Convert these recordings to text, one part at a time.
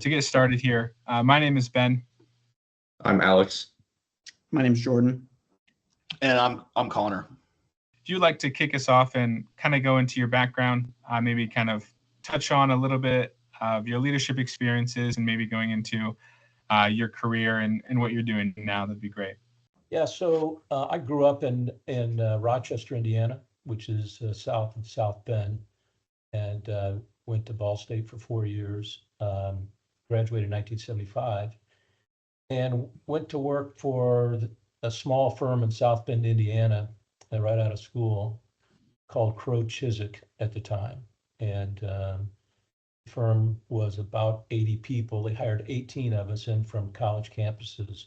to get started here, my name is Ben. I'm Alex. My name's Jordan. And I'm Connor. If you'd like to kick us off and kind of go into your background, maybe kind of touch on a little bit of your leadership experiences and maybe going into your career and what you're doing now, that'd be great. Yeah, so I grew up in Rochester, Indiana, which is south of South Bend, and went to Ball State for 4 years, graduated in 1975, and went to work for a small firm in South Bend, Indiana, right out of school, called Crowe Chiswick at the time. And the firm was about 80 people. They hired 18 of us in from college campuses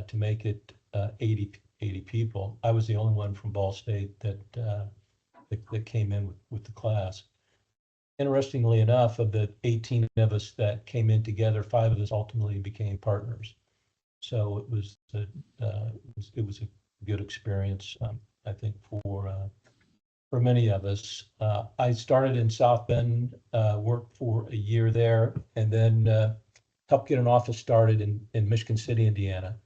to make it 80 people. I was the only one from Ball State that came in with the class. Interestingly enough, of the 18 of us that came in together, 5 of us ultimately became partners. So it was a good experience, I think, for many of us. I started in South Bend, worked for a year there, and then helped get an office started in Michigan City, Indiana.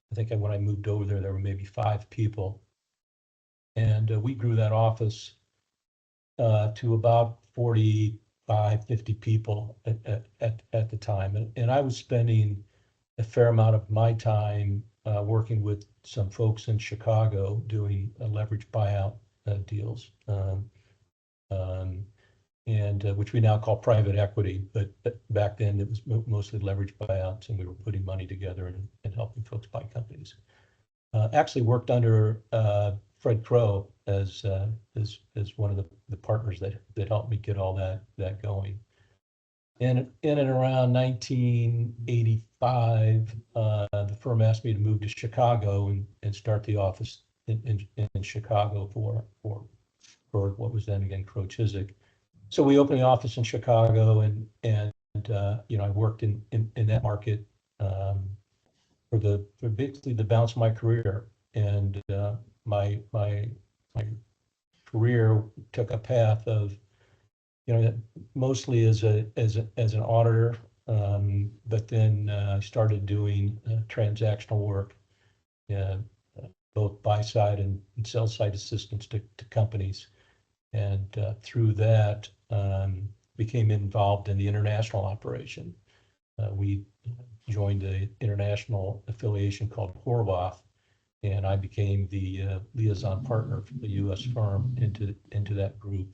I think when I moved over there were maybe 5 people. And we grew that office to about 45, 50 people at the time. And I was spending a fair amount of my time working with some folks in Chicago doing leverage buyout deals, and which we now call private equity, but back then it was mostly leverage buyouts, and we were putting money together and helping folks buy companies. Actually worked under Fred Crowe as one of the partners that helped me get all that going. And in and around 1985, the firm asked me to move to Chicago and start the office in Chicago for what was then again Crowe Chiswick. So we opened the office in Chicago, and I worked in that market for basically the balance of my career. And my career took a path of mostly as an auditor, but then I started doing transactional work, both buy side and sell side assistance to companies, and through that became involved in the international operation. We joined an international affiliation called Horwath, and I became the liaison partner for the U.S. firm into that group,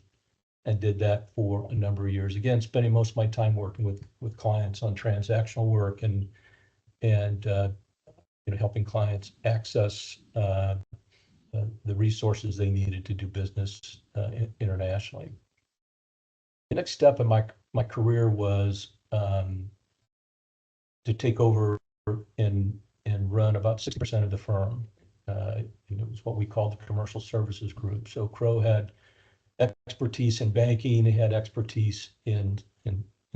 and did that for a number of years. Again, spending most of my time working with clients on transactional work and helping clients access the resources they needed to do business internationally. The next step in my career was to take over and run about 60% of the firm. And it was what we called the commercial services group. So Crowe had expertise in banking. It had expertise in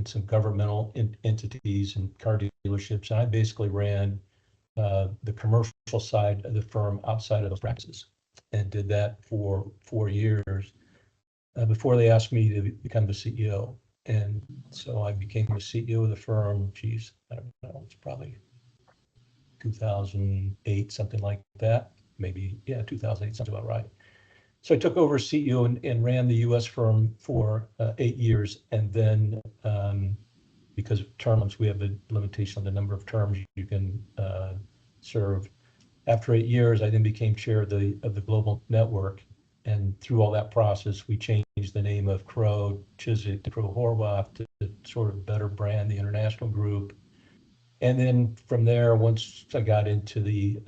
some governmental entities and car dealerships. And I basically ran the commercial side of the firm outside of those practices, and did that for 4 years before they asked me to become the CEO. And so I became the CEO of the firm. Geez, I don't know, it's probably 2008, something like that. Maybe, yeah, 2008, something about right. So I took over as CEO and ran the U.S. firm for 8 years. And then because of terms, we have a limitation on the number of terms you can serve. After 8 years, I then became chair of the global network. And through all that process, we changed the name of Crowe Chiswick to Crowe Horwath to sort of better brand the international group. And then from there, once I got into the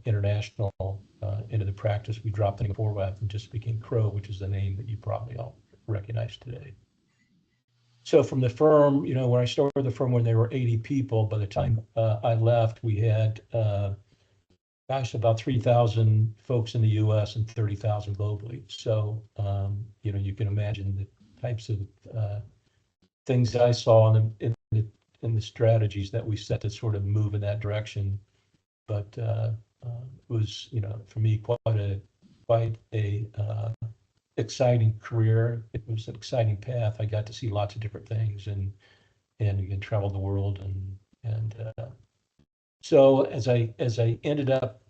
international into the practice, we dropped the name of Horwath and just became Crowe, which is the name that you probably all recognize today. So from the firm, when I started the firm when there were 80 people, by the time I left, we had about 3,000 folks in the U.S. and 30,000 globally. So you can imagine the types of things that I saw in the strategies that we set to sort of move in that direction. But it was, for me, quite a exciting career. It was an exciting path. I got to see lots of different things, and and again traveled the world, and so as I ended up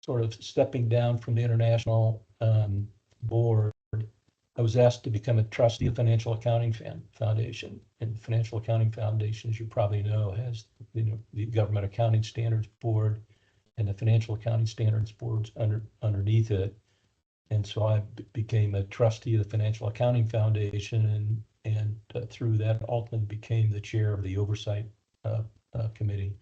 sort of stepping down from the international board, I was asked to become a trustee of Financial Accounting Foundation. And Financial Accounting Foundation, as you probably know, has the Government Accounting Standards Board and the Financial Accounting Standards Boards underneath it. And so I became a trustee of the Financial Accounting Foundation, and through that ultimately became the chair of the Oversight Committee,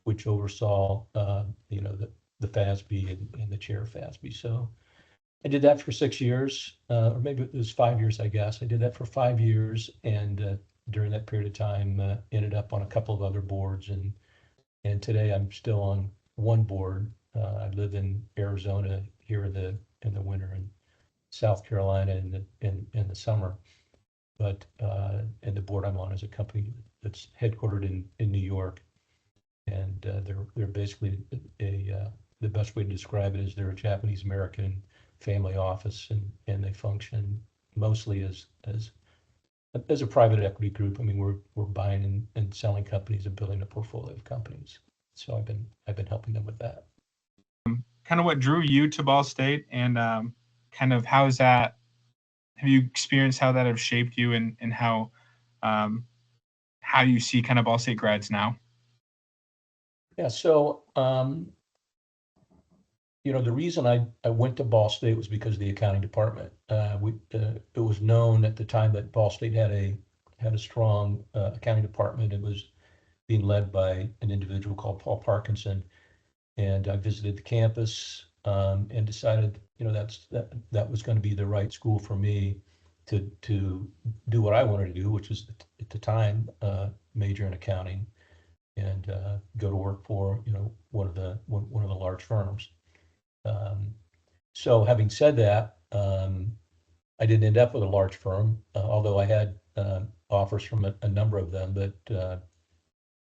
which oversaw the FASB and the chair of FASB. So I did that for 6 years, or maybe it was 5 years, I guess. I did that for 5 years, and during that period of time, ended up on a couple of other boards, and today I'm still on one board. I live in Arizona here in the winter, and South Carolina in the summer. But and the board I'm on is a company that's headquartered in New York, and they're basically the best way to describe it is they're a Japanese American family office, and they function mostly as a private equity group. I mean, we're buying and selling companies and building a portfolio of companies. So I've been helping them with that. Kind of what drew you to Ball State, and kind of how's that? Have you experienced how that have shaped you, and how you see kind of Ball State grads now? Yeah. So the reason I went to Ball State was because of the accounting department. It was known at the time that Ball State had a strong accounting department. It was being led by an individual called Paul Parkinson, and I visited the campus and decided that was going to be the right school for me to do what I wanted to do, which was at the time major in accounting, and go to work for one of the large firms. So having said that, I didn't end up with a large firm, although I had offers from a number of them. But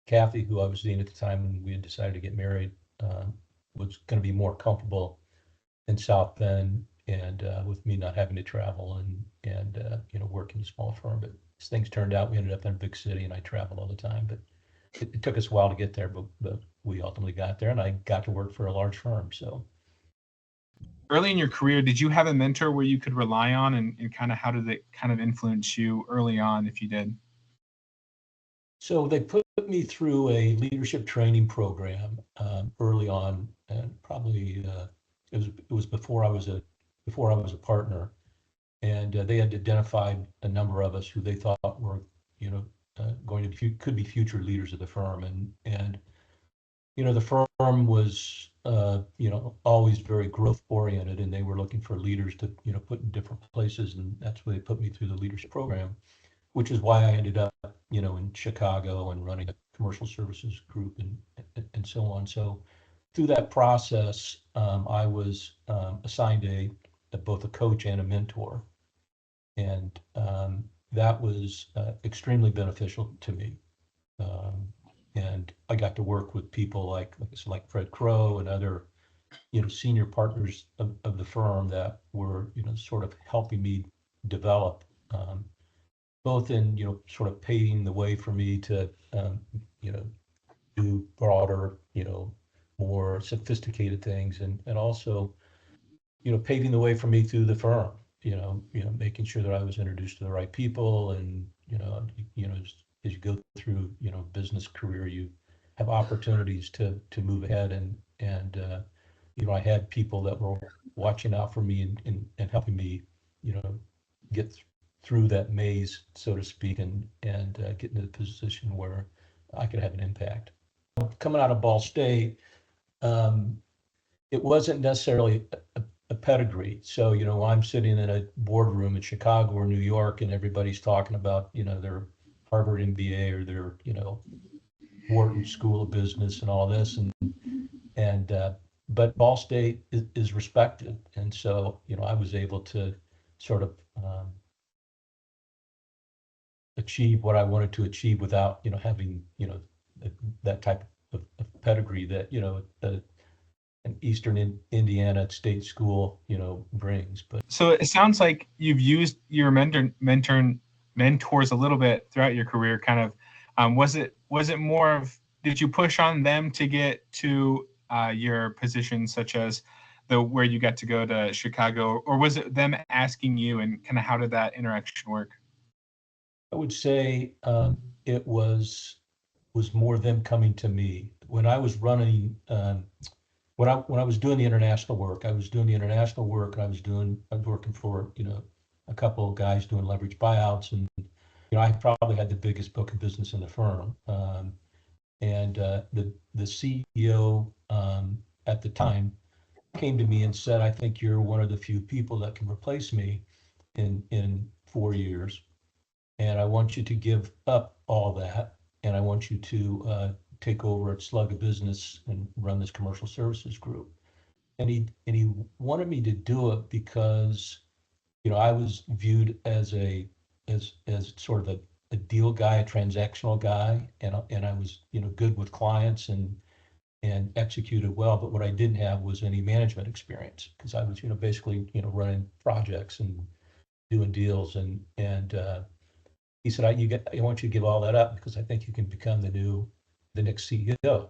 Kathy, who I was seeing at the time when we had decided to get married, was going to be more comfortable in South Bend, and with me not having to travel and work in a small firm. But as things turned out, we ended up in a big city, and I traveled all the time. But it took us a while to get there, but we ultimately got there, and I got to work for a large firm. So early in your career, did you have a mentor where you could rely on, and kind of how did it kind of influence you early on, if you did? So they put me through a leadership training program early on, and probably it was before I was a partner, and they had identified a number of us who they thought were could be future leaders of the firm, and the firm was always very growth oriented, and they were looking for leaders to put in different places, and that's why they put me through the leadership program, which is why I ended up in Chicago and running a commercial services group and so on. So through that process, I was assigned both a coach and a mentor, and that was extremely beneficial to me. And I got to work with people like Fred Crow and other senior partners of the firm that were sort of helping me develop, both in sort of paving the way for me to do broader, more sophisticated things, and also paving the way for me through the firm, making sure that I was introduced to the right people, and as you go through business career, you have opportunities to move ahead, and I had people that were watching out for me and helping me get through that maze, so to speak, and get into the position where I could have an impact. Coming out of Ball State, it wasn't necessarily a pedigree. So, I'm sitting in a boardroom in Chicago or New York, and everybody's talking about, their Harvard MBA or their, Wharton School of Business and all this. But Ball State is respected. And so, I was able to sort of achieve what I wanted to achieve without, having, that type of pedigree that, an Eastern Indiana state school, brings. But so it sounds like you've used your mentors a little bit throughout your career, kind of Was it more of, did you push on them to get to your position, such as where you got to go to Chicago, or was it them asking you, and kind of how did that interaction work? I would say it was more them coming to me when I was running. When I was doing the international work, and I was working for a couple of guys doing leverage buyouts, and I probably had the biggest book of business in the firm. And the CEO at the time came to me and said, "I think you're one of the few people that can replace me in 4 years, and I want you to give up all that, and I want you to take over a slug of business and run this commercial services group." And he wanted me to do it because I was viewed as sort of a deal guy, a transactional guy, and I was good with clients and executed well. But what I didn't have was any management experience, because I was basically running projects and doing deals, and he said, I want you to give all that up because I think you can become the next CEO.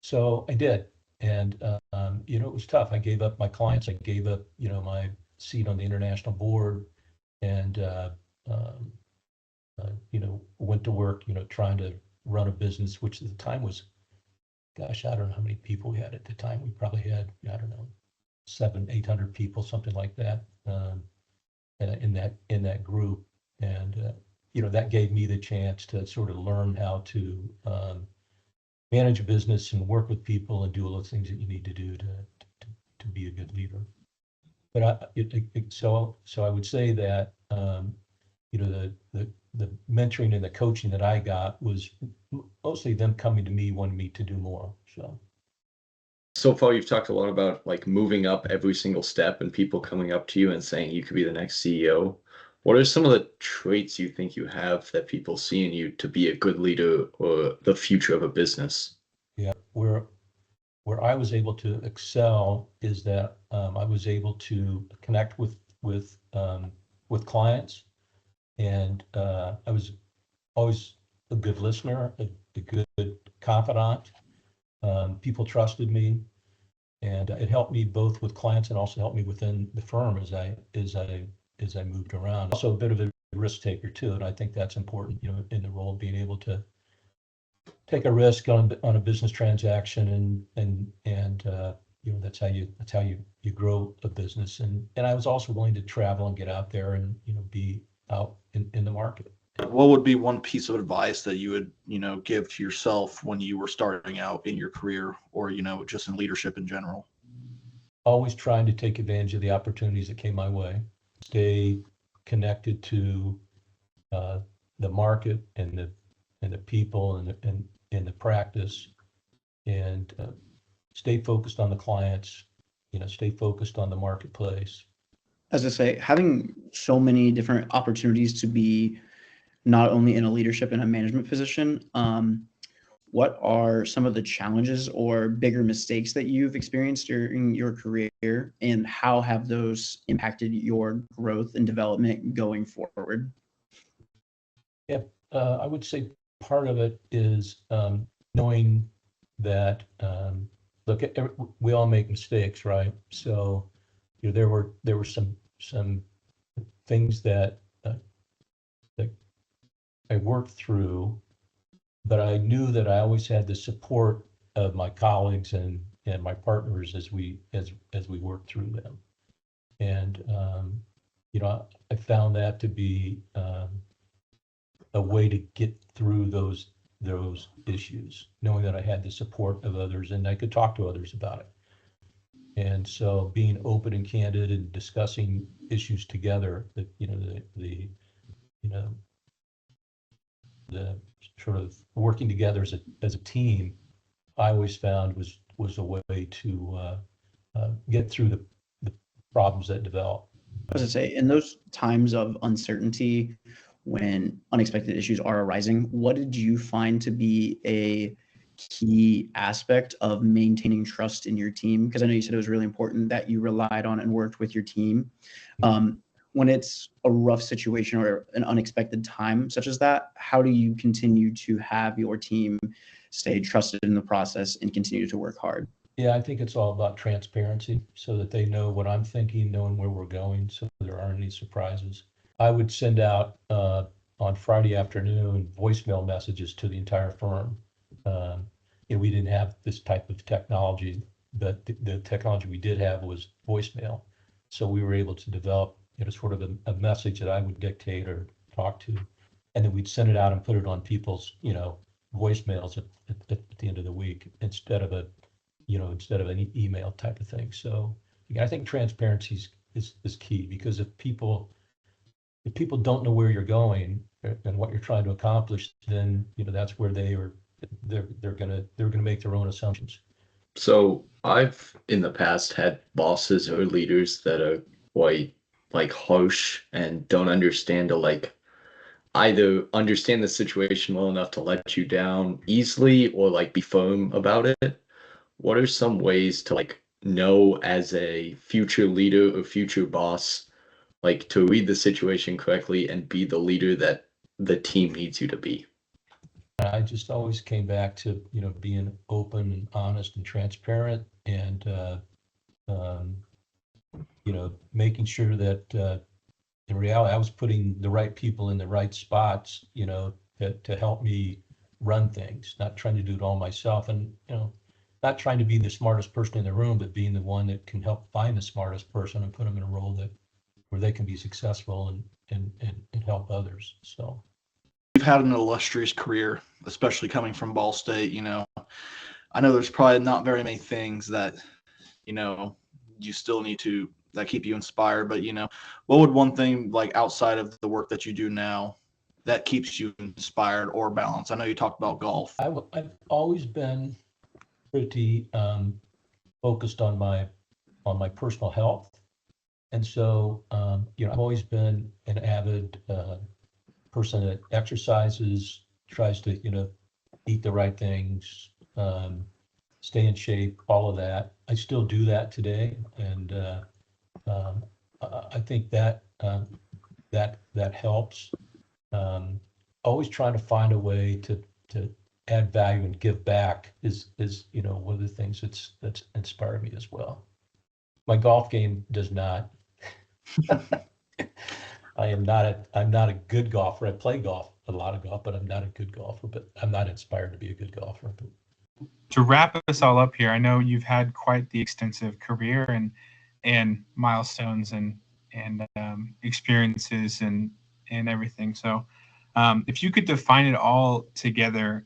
So I did. And, it was tough. I gave up my clients. I gave up, my seat on the international board, and, went to work, trying to run a business, which at the time was, gosh, I don't know how many people we had at the time. We probably had, I don't know, 700-800 people, something like that, in that group. And, that gave me the chance to sort of learn how to manage a business and work with people and do all those things that you need to do to be a good leader. But so I would say that the mentoring and the coaching that I got was mostly them coming to me, wanting me to do more. So far, you've talked a lot about like moving up every single step and people coming up to you and saying you could be the next CEO. What are some of the traits you think you have that people see in you to be a good leader or the future of a business? Yeah, where I was able to excel is that I was able to connect with clients, and I was always a good listener, a good confidant. People trusted me, and it helped me both with clients and also helped me within the firm as I moved around. Also a bit of a risk taker too, and I think that's important, in the role of being able to take a risk on a business transaction, and that's how you grow a business. And I was also willing to travel and get out there and be out in the market. What would be one piece of advice that you would, give to yourself when you were starting out in your career, or, just in leadership in general? Always trying to take advantage of the opportunities that came my way. Stay connected to the market and the people and the practice, and stay focused on the clients. Stay focused on the marketplace. As I say, having so many different opportunities to be not only in a leadership and a management position, what are some of the challenges or bigger mistakes that you've experienced during your career, and how have those impacted your growth and development going forward? Yeah, I would say part of it is knowing that, look, we all make mistakes, right? So there were some things that I worked through, but I knew that I always had the support of my colleagues and my partners as we worked through them. And I found that to be a way to get through those issues, knowing that I had the support of others and I could talk to others about it. And so being open and candid and discussing issues together, that the sort of working together as a team, I always found was a way to get through the problems that develop. As I say, in those times of uncertainty, when unexpected issues are arising, what did you find to be a key aspect of maintaining trust in your team? Because I know you said it was really important that you relied on and worked with your team. when it's a rough situation or an unexpected time such as that, how do you continue to have your team stay trusted in the process and continue to work hard? Yeah, I think it's all about transparency so that they know what I'm thinking, knowing where we're going, so there aren't any surprises. I would send out on Friday afternoon voicemail messages to the entire firm. We didn't have this type of technology, but the technology we did have was voicemail. So we were able to develop sort of a message that I would dictate or talk to, and then we'd send it out and put it on people's voicemails at the end of the week instead of an email type of thing. So I think transparency is key, because if people don't know where you're going and what you're trying to accomplish, then that's where they're gonna make their own assumptions. So I've in the past had bosses or leaders that are quite like harsh and don't understand to like either understand the situation well enough to let you down easily or like be firm about it. What are some ways to like know as a future leader or future boss, like to read the situation correctly and be the leader that the team needs you to be? I just always came back to being open and honest and transparent, and making sure that in reality I was putting the right people in the right spots, to help me run things, not trying to do it all myself, and not trying to be the smartest person in the room, but being the one that can help find the smartest person and put them in a role where they can be successful and help others. So You've had an illustrious career, especially coming from Ball State. I know there's probably not very many things that you still need to that keep you inspired, but what would one thing, like outside of the work that you do now, that keeps you inspired or balanced? I know you talked about golf. I've always been pretty focused on my personal health, and so I've always been an avid person that exercises, tries to eat the right things, stay in shape, all of that. I still do that today, and I think that that helps. Always trying to find a way to add value and give back is one of the things that's inspired me as well. My golf game does not. I'm not a good golfer. I play a lot of golf, but I'm not a good golfer. But I'm not inspired to be a good golfer. To wrap us all up here, I know you've had quite the extensive career and milestones and experiences and everything. So, if you could define it all together,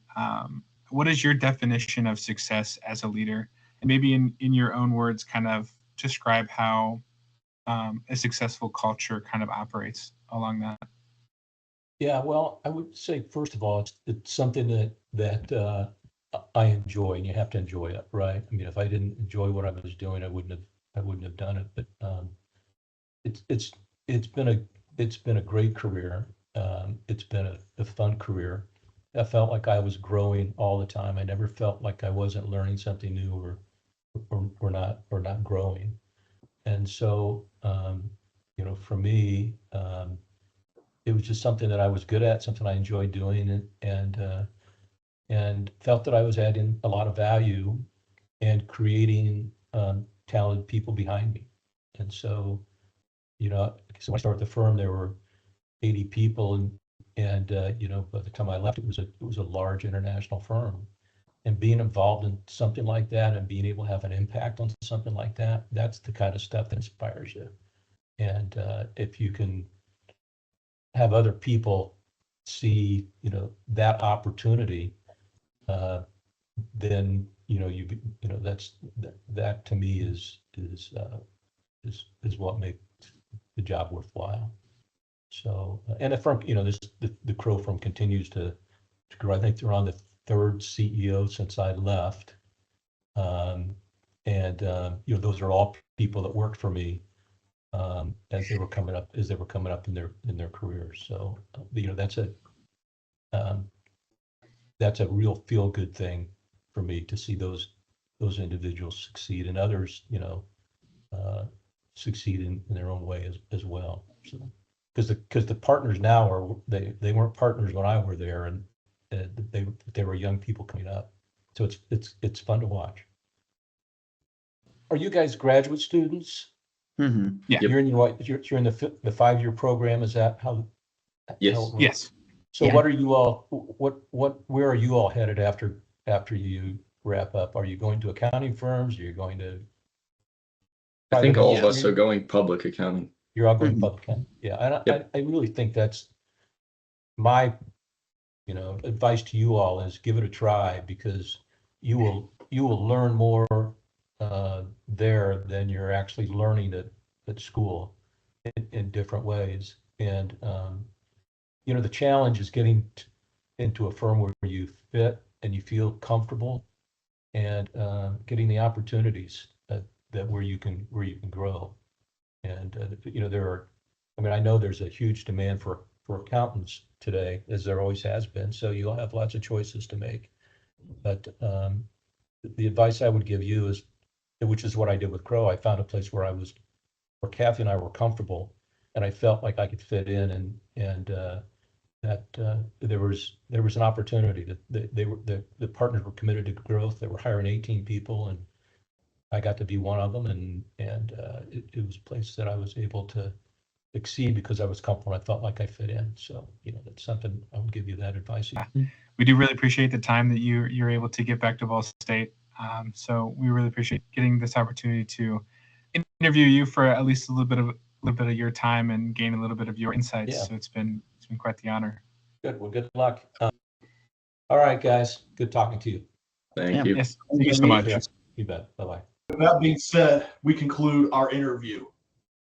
what is your definition of success as a leader? And maybe in your own words, kind of describe how a successful culture kind of operates along that. Yeah, well, I would say first of all, it's something that I enjoy, and you have to enjoy it, right? I mean, if I didn't enjoy what I was doing, I wouldn't have done it. But it's been a great career. It's been a fun career. I felt like I was growing all the time. I never felt like I wasn't learning something new or not growing. And so, for me, it was just something that I was good at, something I enjoyed doing, and felt that I was adding a lot of value and creating talented people behind me. And so, so when I started the firm, there were 80 people, and by the time I left, it was a large international firm. And being involved in something like that and being able to have an impact on something like that, that's the kind of stuff that inspires you. And if you can have other people see, that opportunity, then that to me is what makes the job worthwhile. So, and the firm, the Crow firm continues to grow. I think they're on the third CEO since I left, and those are all people that worked for me as they were coming up in their careers. So that's a real feel good thing for me to see those individuals succeed, and others succeed in their own way as well. So, because the partners now are they weren't partners when I were there, and they were young people coming up. So it's fun to watch. Are you guys graduate students? Mm-hmm. Yeah. You're in you're in the 5-year program. Is that how? Yes. how it works? Yes. So Yeah. what are you all? Where are you all headed after you wrap up? Are you going to accounting firms? Are you going to? I think all of Yes. us are going public accounting. You're all going Mhm. public accounting. Yeah, and Yep. I really think that's my, advice to you all is give it a try, because you will learn more there than you're actually learning at school in different ways. And the challenge is getting into a firm where you fit and you feel comfortable, and getting the opportunities that where you can grow. And I know there's a huge demand for accountants today, as there always has been. So you'll have lots of choices to make. But the advice I would give you is, which is what I did with Crow, I found a place where Kathy and I were comfortable, and I felt like I could fit in, and that there was an opportunity that the partners were committed to growth. They were hiring 18 people, and I got to be one of them, and it was a place that I was able to exceed because I was comfortable. I felt like I fit in. So that's something I would give you that advice. We do really appreciate the time that you're able to get back to Ball State. So we really appreciate getting this opportunity to interview you for at least a little bit of your time and gain a little bit of your insights. Yeah. So it's been quite the honor. Good. Well, good luck. All right, guys. Good talking to you. Thank Yeah. you. Yes, thank you so much. Yeah, you bet. Bye-bye. With that being said, we conclude our interview.